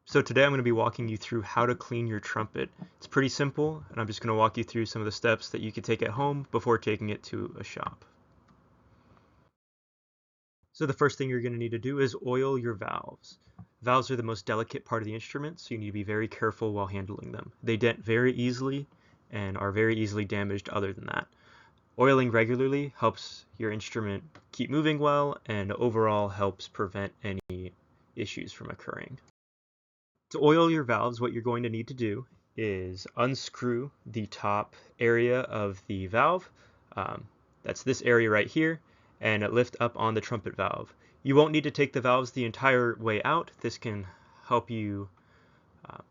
So today I'm going to be walking you through how to clean your trumpet. It's pretty simple, and I'm just going to walk you through some of the steps that you can take at home before taking it to a shop. So the first thing you're going to need to do is oil your valves. Valves are the most delicate part of the instrument, so you need to be very careful while handling them. They dent very easily and are very easily damaged other than that. Oiling regularly helps your instrument keep moving well and overall helps prevent any issues from occurring. To oil your valves, what you're going to need to do is unscrew the top area of the valve. That's this area right here, and lift up on the trumpet valve. You won't need to take the valves the entire way out. This can help you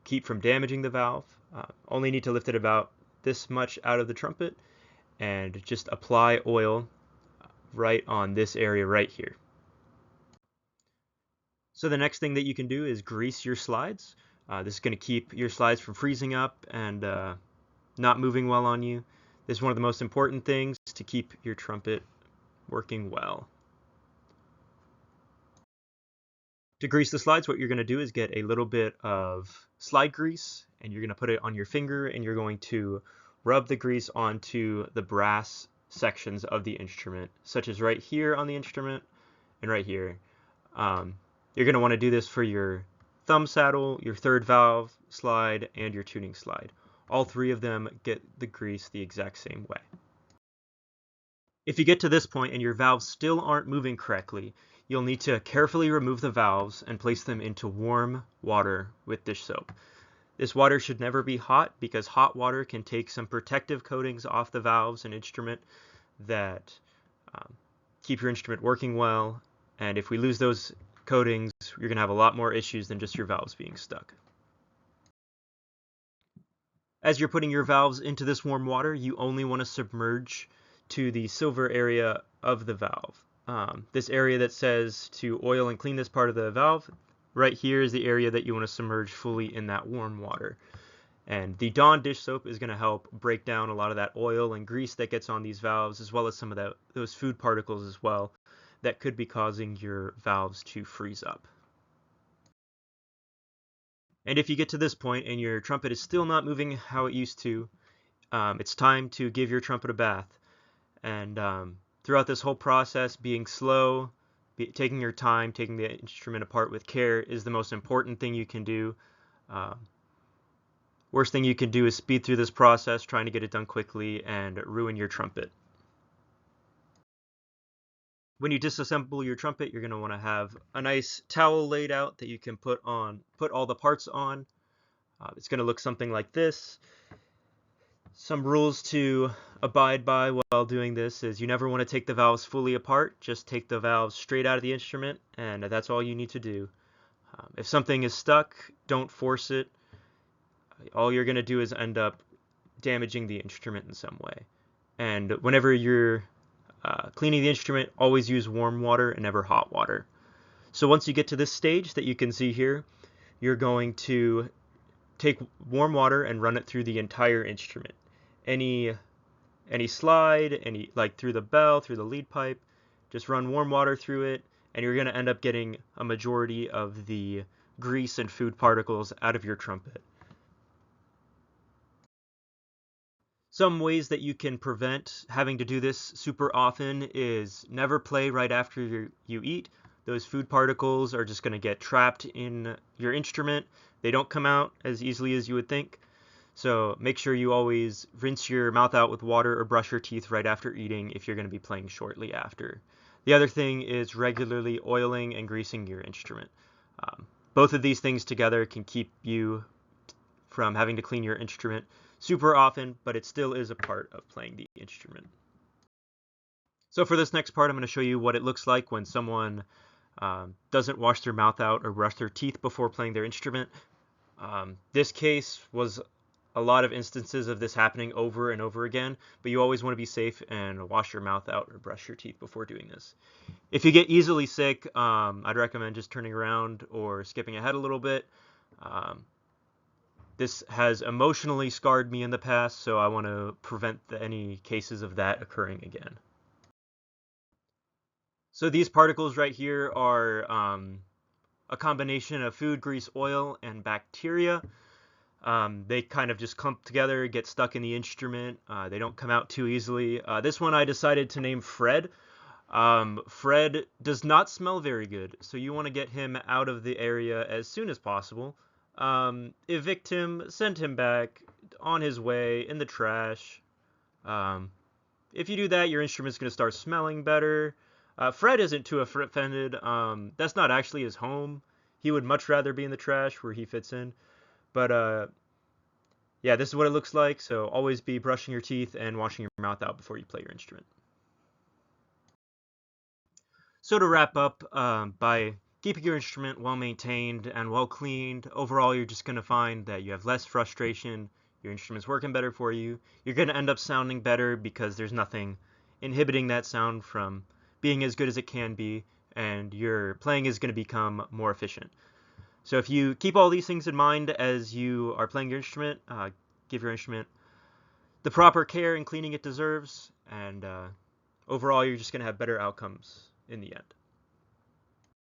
keep from damaging the valve. Only need to lift it about this much out of the trumpet and just apply oil right on this area right here. So the next thing that you can do is grease your slides. This is going to keep your slides from freezing up and not moving well on you. This is one of the most important things to keep your trumpet working well. To grease the slides, what you're going to do is get a little bit of slide grease and you're going to put it on your finger and you're going to rub the grease onto the brass sections of the instrument, such as right here on the instrument and right here. You're going to want to do this for your thumb saddle, your third valve slide, and your tuning slide. All three of them get the grease the exact same way. If you get to this point and your valves still aren't moving correctly, you'll need to carefully remove the valves and place them into warm water with dish soap. This water should never be hot because hot water can take some protective coatings off the valves and instrument that keep your instrument working well, and if we lose those coatings, you're going to have a lot more issues than just your valves being stuck. As you're putting your valves into this warm water, you only want to submerge to the silver area of the valve. This area that says to oil and clean this part of the valve, right here is the area that you want to submerge fully in that warm water. And the Dawn dish soap is going to help break down a lot of that oil and grease that gets on these valves, as well as some of those food particles as well that could be causing your valves to freeze up. And if you get to this point and your trumpet is still not moving how it used to, it's time to give your trumpet a bath. And throughout this whole process, being slow, taking your time, taking the instrument apart with care is the most important thing you can do. Worst thing you can do is speed through this process, trying to get it done quickly and ruin your trumpet. When you disassemble your trumpet, you're going to want to have a nice towel laid out that you can put all the parts on. It's going to look something like this. Some rules to abide by while doing this is you never want to take the valves fully apart. Just take the valves straight out of the instrument, and that's all you need to do. If something is stuck, don't force it. All you're going to do is end up damaging the instrument in some way. And whenever you're cleaning the instrument, always use warm water and never hot water. So once you get to this stage that you can see here, you're going to take warm water and run it through the entire instrument. Any slide, like through the bell, through the lead pipe, just run warm water through it, and you're going to end up getting a majority of the grease and food particles out of your trumpet. Some ways that you can prevent having to do this super often is never play right after you eat. Those food particles are just going to get trapped in your instrument. They don't come out as easily as you would think. So make sure you always rinse your mouth out with water or brush your teeth right after eating if you're going to be playing shortly after. The other thing is regularly oiling and greasing your instrument. Both of these things together can keep you from having to clean your instrument super often, but it still is a part of playing the instrument. So for this next part, I'm going to show you what it looks like when someone doesn't wash their mouth out or brush their teeth before playing their instrument. This case was a lot of instances of this happening over and over again, but you always want to be safe and wash your mouth out or brush your teeth before doing this. If you get easily sick, I'd recommend just turning around or skipping ahead a little bit. This has emotionally scarred me in the past, so I want to prevent any cases of that occurring again. So these particles right here are a combination of food, grease, oil, and bacteria. They kind of just clump together, get stuck in the instrument. They don't come out too easily. This one I decided to name Fred. Fred does not smell very good, so you want to get him out of the area as soon as possible. Evict him, send him back on his way in the trash. Um, if you do that, your instrument's going to start smelling better. Fred isn't too offended. That's not actually his home. He would much rather be in the trash where he fits in. But yeah, this is what it looks like. So always be brushing your teeth and washing your mouth out before you play your instrument. So to wrap up, by keeping your instrument well maintained and well cleaned, overall you're just going to find that you have less frustration, your instrument's working better for you, you're going to end up sounding better because there's nothing inhibiting that sound from being as good as it can be, and your playing is going to become more efficient. So if you keep all these things in mind as you are playing your instrument, give your instrument the proper care and cleaning it deserves, and overall you're just going to have better outcomes in the end.